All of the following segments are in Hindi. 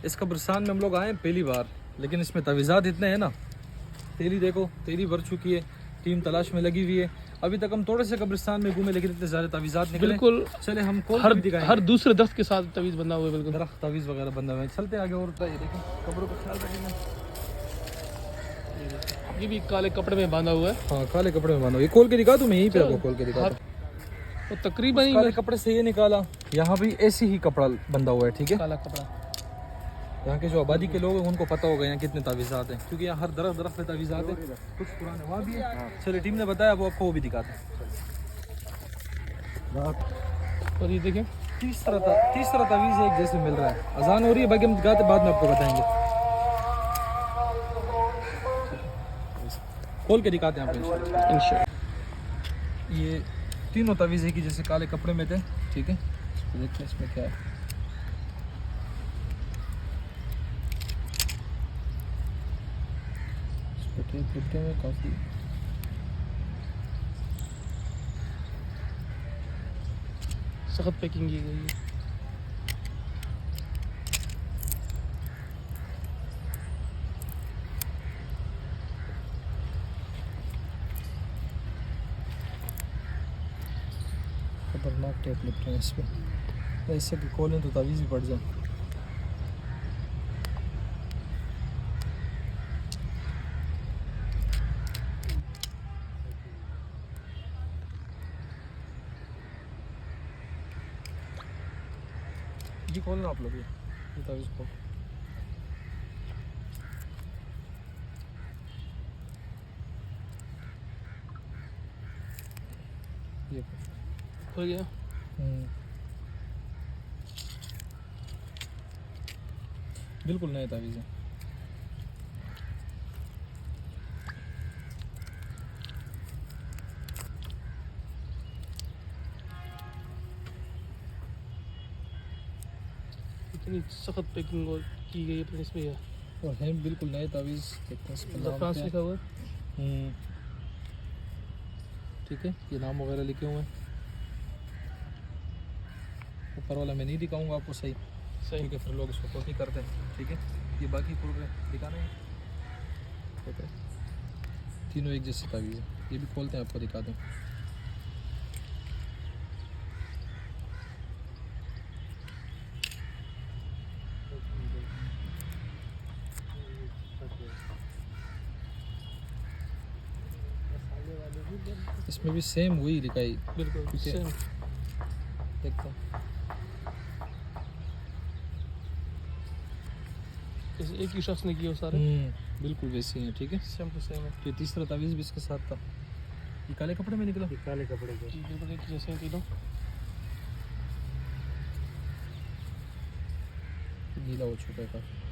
इस कब्रिस्तान में हम लोग आए पहली बार, लेकिन इसमें तवीज़ात इतने हैं ना। तेली देखो, तेली भर चुकी है, टीम तलाश में लगी हुई है। अभी तक हम थोड़े से कब्रिस्तान में घूमे, लेकिन इतने ज़्यादा तवीज़ात निकले। बिल्कुल, चले हम हर दूसरे दस्त के साथ तवीज़ बंधा हुआ है, बिल्कुल दरख्त तवीज़ वगैरह बंधा हुआ है। चलते आगे और ये देखें, कब्रों का ख्याल रखेंगे। ये भी काले कपड़े में बांधा हुआ है। हाँ, काले कपड़े में बांधा हुआ। ये खोल के दिखा दूँ मैं, यहीं पे आपको खोल के दिखा दूँ। तो तकरीबन काले कपड़े से ये निकाला, यहाँ भी ऐसे ही कपड़ा बंधा हुआ है, ठीक है। काला कपड़ा, यहाँ के जो आबादी के लोग हैं उनको पता होगा यहाँ कितने तावीज़ात हैं, क्योंकि यहाँ हर दरख्त पे तावीज़ात है। कुछ पुराने वहाँ भी है। चलिए, टीम ने बताया, वो आपको वो भी दिखाते हैं। और ये देखें, तीसरा तावीज़ एक जैसे मिल रहा है। अजान हो रही है, बाकी हम दिखाते बाद में आपको बताएंगे। खोल के दिखाते हैं आपको इंशाल्लाह। ये तीनों तावीज़ की जैसे काले कपड़े में थे, ठीक है। इसको देखते हैं इसमें क्या है। लिपटे में काफ़ी सख्त पैकिंग की गई है। खतरनाक टेप लिपटे हैं इस पर, ऐसे कि खोलें तो तावीज़ भी पड़ जाए। ये खोलना आप लोग, ये तावीज़ को। ये हो गया। बिल्कुल नए तावीज़ हैं। इतनी सख्त पैकिंग की गई है इसमें है। और हैं बिल्कुल नए तावीज़। फ्रांस लिखा हुआ है। ठीक है, ये नाम वगैरह लिखे हुए हैं। ऊपर वाला मैं नहीं दिखाऊंगा आपको, सही ठीक है, फिर लोग इसको कॉपी करते हैं, ठीक है। ये बाकी पूरे दिखाना है, ठीक है। तीनों एक जैसे तावीज़ है। ये भी खोलते हैं, आपको दिखाते हैं। इसमें भी सेम वही लिखाई, बिल्कुल सेम। देखते हैं। जैसे एक ही शख्स ने किया सारे। बिल्कुल वैसे ही है, ठीक है, सेम टू सेम है। तो तीसरा तावीज़ भी इसके साथ था। ये काले कपड़े में निकला, काले कपड़े को जैसे हैं तीनों। गीला हो चुका है काफ़ी।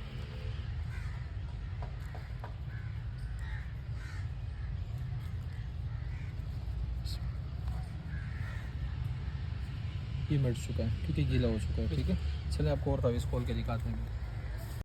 ये मिट चुका है, ठीक है, गीला हो चुका है, ठीक है। चलिए आपको और तावीज़ खोल के दिखाते हैं।